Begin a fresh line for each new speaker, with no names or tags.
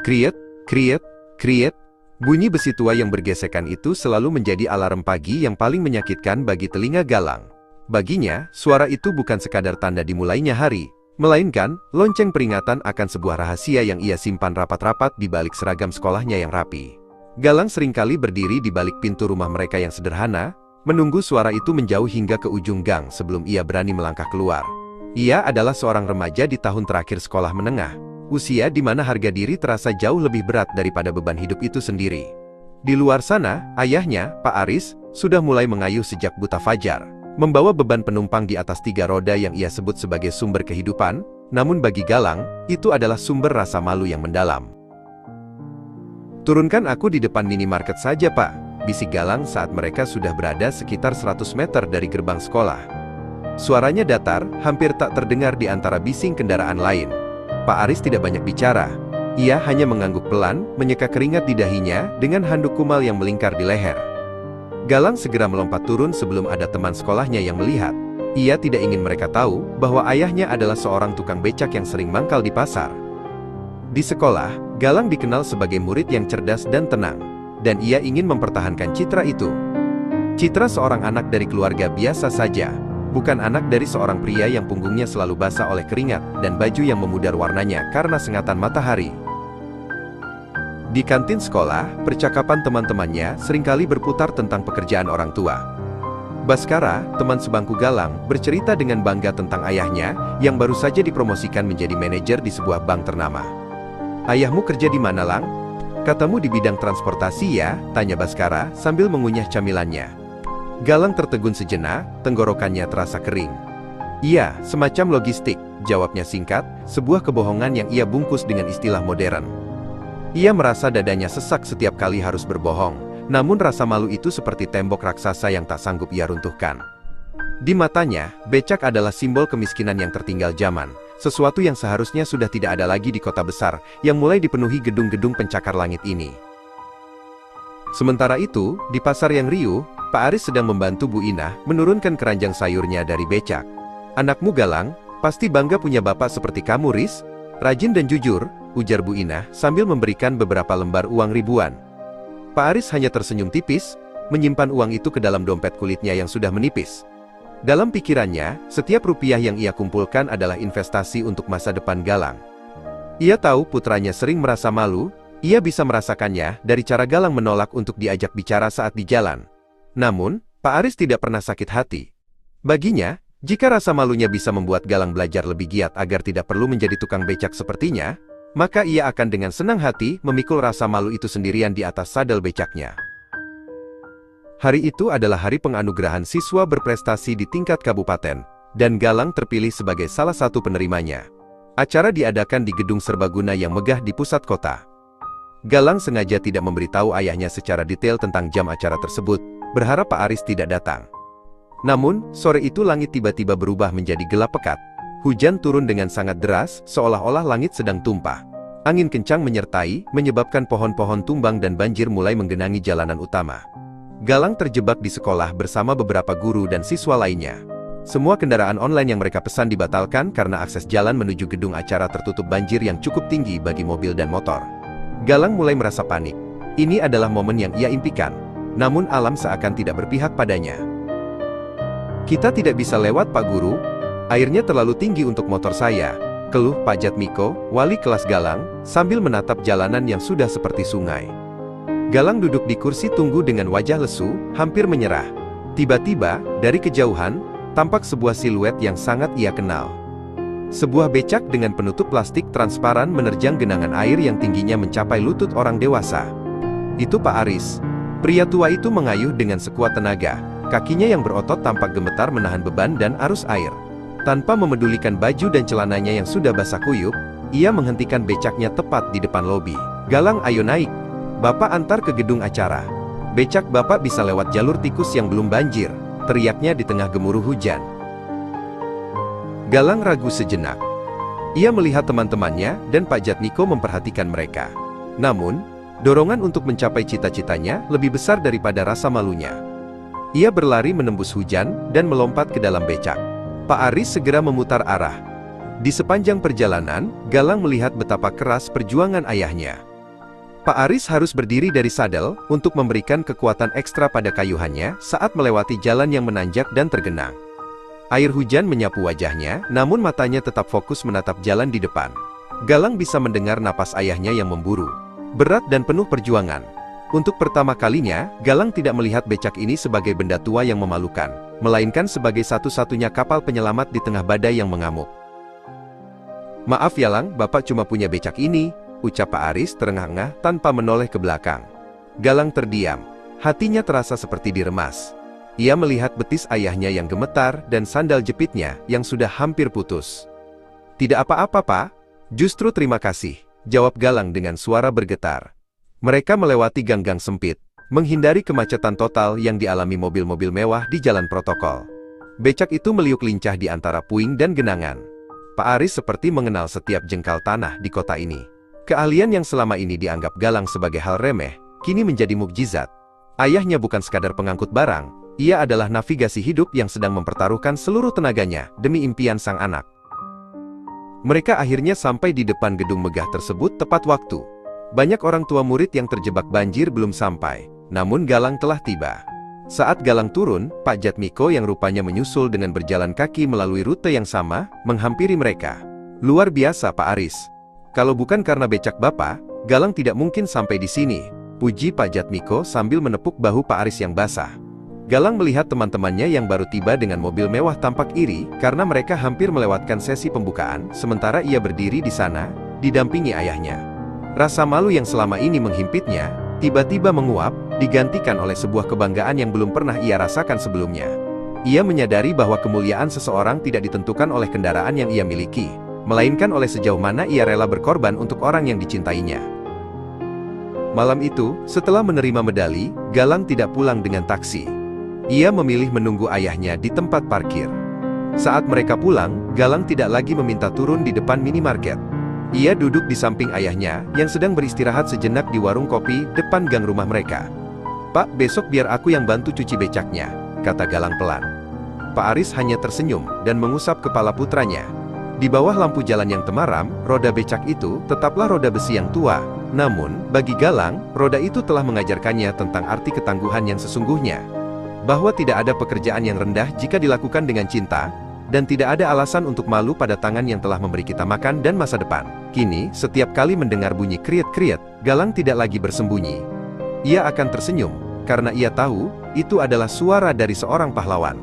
Kriet, kriet, kriet. Bunyi besi tua yang bergesekan itu selalu menjadi alarm pagi yang paling menyakitkan bagi telinga Galang. Baginya, suara itu bukan sekadar tanda dimulainya hari, melainkan lonceng peringatan akan sebuah rahasia yang ia simpan rapat-rapat di balik seragam sekolahnya yang rapi. Galang seringkali berdiri di balik pintu rumah mereka yang sederhana, menunggu suara itu menjauh hingga ke ujung gang sebelum ia berani melangkah keluar. Ia adalah seorang remaja di tahun terakhir sekolah menengah, usia di mana harga diri terasa jauh lebih berat daripada beban hidup itu sendiri. Di luar sana, ayahnya, Pak Aris, sudah mulai mengayuh sejak buta fajar, membawa beban penumpang di atas 3 roda yang ia sebut sebagai sumber kehidupan, namun bagi Galang, itu adalah sumber rasa malu yang mendalam. "Turunkan aku di depan minimarket saja, Pak," bisik Galang saat mereka sudah berada sekitar 100 meter dari gerbang sekolah. Suaranya datar, hampir tak terdengar di antara bising kendaraan lain. Pak Aris tidak banyak bicara. Ia hanya mengangguk pelan, menyeka keringat di dahinya dengan handuk kumal yang melingkar di leher. Galang segera melompat turun sebelum ada teman sekolahnya yang melihat. Ia tidak ingin mereka tahu bahwa ayahnya adalah seorang tukang becak yang sering mangkal di pasar. Di sekolah, Galang dikenal sebagai murid yang cerdas dan tenang, dan ia ingin mempertahankan citra itu. Citra seorang anak dari keluarga biasa saja, bukan anak dari seorang pria yang punggungnya selalu basah oleh keringat dan baju yang memudar warnanya karena sengatan matahari. Di kantin sekolah, percakapan teman-temannya seringkali berputar tentang pekerjaan orang tua. Baskara, teman sebangku Galang, bercerita dengan bangga tentang ayahnya yang baru saja dipromosikan menjadi manajer di sebuah bank ternama. "Ayahmu kerja di mana, Lang?" "Katamu di bidang transportasi ya?" tanya Baskara sambil mengunyah camilannya. Galang tertegun sejenak, tenggorokannya terasa kering. "Iya, semacam logistik," jawabnya singkat, sebuah kebohongan yang ia bungkus dengan istilah modern. Ia merasa dadanya sesak setiap kali harus berbohong, namun rasa malu itu seperti tembok raksasa yang tak sanggup ia runtuhkan. Di matanya, becak adalah simbol kemiskinan yang tertinggal zaman, sesuatu yang seharusnya sudah tidak ada lagi di kota besar, yang mulai dipenuhi gedung-gedung pencakar langit ini. Sementara itu, di pasar yang riuh, Pak Aris sedang membantu Bu Inah menurunkan keranjang sayurnya dari becak. "Anakmu Galang, pasti bangga punya bapak seperti kamu, Riz. Rajin dan jujur," ujar Bu Inah sambil memberikan beberapa lembar uang ribuan. Pak Aris hanya tersenyum tipis, menyimpan uang itu ke dalam dompet kulitnya yang sudah menipis. Dalam pikirannya, setiap rupiah yang ia kumpulkan adalah investasi untuk masa depan Galang. Ia tahu putranya sering merasa malu, ia bisa merasakannya dari cara Galang menolak untuk diajak bicara saat di jalan. Namun, Pak Aris tidak pernah sakit hati. Baginya, jika rasa malunya bisa membuat Galang belajar lebih giat agar tidak perlu menjadi tukang becak sepertinya, maka ia akan dengan senang hati memikul rasa malu itu sendirian di atas sadel becaknya. Hari itu adalah hari penganugerahan siswa berprestasi di tingkat kabupaten, dan Galang terpilih sebagai salah satu penerimanya. Acara diadakan di gedung serbaguna yang megah di pusat kota. Galang sengaja tidak memberitahu ayahnya secara detail tentang jam acara tersebut, berharap Pak Aris tidak datang. Namun, sore itu langit tiba-tiba berubah menjadi gelap pekat. Hujan turun dengan sangat deras, seolah-olah langit sedang tumpah. Angin kencang menyertai, menyebabkan pohon-pohon tumbang dan banjir mulai menggenangi jalanan utama. Galang terjebak di sekolah bersama beberapa guru dan siswa lainnya. Semua kendaraan online yang mereka pesan dibatalkan karena akses jalan menuju gedung acara tertutup banjir yang cukup tinggi bagi mobil dan motor. Galang mulai merasa panik. Ini adalah momen yang ia impikan. Namun alam seakan tidak berpihak padanya. "Kita tidak bisa lewat, Pak Guru. Airnya terlalu tinggi untuk motor saya," keluh Pak Jatmiko, wali kelas Galang, sambil menatap jalanan yang sudah seperti sungai. Galang duduk di kursi tunggu dengan wajah lesu, hampir menyerah. Tiba-tiba, dari kejauhan, tampak sebuah siluet yang sangat ia kenal. Sebuah becak dengan penutup plastik transparan menerjang genangan air yang tingginya mencapai lutut orang dewasa. Itu Pak Aris. Pria tua itu mengayuh dengan sekuat tenaga, kakinya yang berotot tampak gemetar menahan beban dan arus air. Tanpa memedulikan baju dan celananya yang sudah basah kuyup, ia menghentikan becaknya tepat di depan lobi. "Galang, ayo naik. Bapak antar ke gedung acara. Becak Bapak bisa lewat jalur tikus yang belum banjir," teriaknya di tengah gemuruh hujan. Galang ragu sejenak. Ia melihat teman-temannya dan Pak Jatmiko memperhatikan mereka. Namun, dorongan untuk mencapai cita-citanya lebih besar daripada rasa malunya. Ia berlari menembus hujan dan melompat ke dalam becak. Pak Aris segera memutar arah. Di sepanjang perjalanan, Galang melihat betapa keras perjuangan ayahnya. Pak Aris harus berdiri dari sadel untuk memberikan kekuatan ekstra pada kayuhannya saat melewati jalan yang menanjak dan tergenang. Air hujan menyapu wajahnya, namun matanya tetap fokus menatap jalan di depan. Galang bisa mendengar napas ayahnya yang memburu. Berat dan penuh perjuangan. Untuk pertama kalinya, Galang tidak melihat becak ini sebagai benda tua yang memalukan, melainkan sebagai satu-satunya kapal penyelamat di tengah badai yang mengamuk. "Maaf ya Lang, Bapak cuma punya becak ini," ucap Pak Aris terengah-engah tanpa menoleh ke belakang. Galang terdiam. Hatinya terasa seperti diremas. Ia melihat betis ayahnya yang gemetar dan sandal jepitnya yang sudah hampir putus. "Tidak apa-apa Pak, justru terima kasih," jawab Galang dengan suara bergetar. Mereka melewati gang-gang sempit, menghindari kemacetan total yang dialami mobil-mobil mewah di jalan protokol. Becak itu meliuk lincah di antara puing dan genangan. Pak Aris seperti mengenal setiap jengkal tanah di kota ini. Keahlian yang selama ini dianggap Galang sebagai hal remeh, kini menjadi mukjizat. Ayahnya bukan sekadar pengangkut barang, ia adalah navigasi hidup yang sedang mempertaruhkan seluruh tenaganya demi impian sang anak. Mereka akhirnya sampai di depan gedung megah tersebut tepat waktu. Banyak orang tua murid yang terjebak banjir belum sampai, namun Galang telah tiba. Saat Galang turun, Pak Jatmiko yang rupanya menyusul dengan berjalan kaki melalui rute yang sama, menghampiri mereka. "Luar biasa Pak Aris. Kalau bukan karena becak Bapak, Galang tidak mungkin sampai di sini," puji Pak Jatmiko sambil menepuk bahu Pak Aris yang basah. Galang melihat teman-temannya yang baru tiba dengan mobil mewah tampak iri, karena mereka hampir melewatkan sesi pembukaan, sementara ia berdiri di sana, didampingi ayahnya. Rasa malu yang selama ini menghimpitnya, tiba-tiba menguap, digantikan oleh sebuah kebanggaan yang belum pernah ia rasakan sebelumnya. Ia menyadari bahwa kemuliaan seseorang tidak ditentukan oleh kendaraan yang ia miliki, melainkan oleh sejauh mana ia rela berkorban untuk orang yang dicintainya. Malam itu, setelah menerima medali, Galang tidak pulang dengan taksi. Ia memilih menunggu ayahnya di tempat parkir. Saat mereka pulang, Galang tidak lagi meminta turun di depan minimarket. Ia duduk di samping ayahnya, yang sedang beristirahat sejenak di warung kopi depan gang rumah mereka. "Pak, besok biar aku yang bantu cuci becaknya," kata Galang pelan. Pak Aris hanya tersenyum, dan mengusap kepala putranya. Di bawah lampu jalan yang temaram, roda becak itu tetaplah roda besi yang tua. Namun, bagi Galang, roda itu telah mengajarkannya tentang arti ketangguhan yang sesungguhnya. Bahwa tidak ada pekerjaan yang rendah jika dilakukan dengan cinta, dan tidak ada alasan untuk malu pada tangan yang telah memberi kita makan dan masa depan. Kini, setiap kali mendengar bunyi kriet-kriet, Galang tidak lagi bersembunyi. Ia akan tersenyum, karena ia tahu, itu adalah suara dari seorang pahlawan.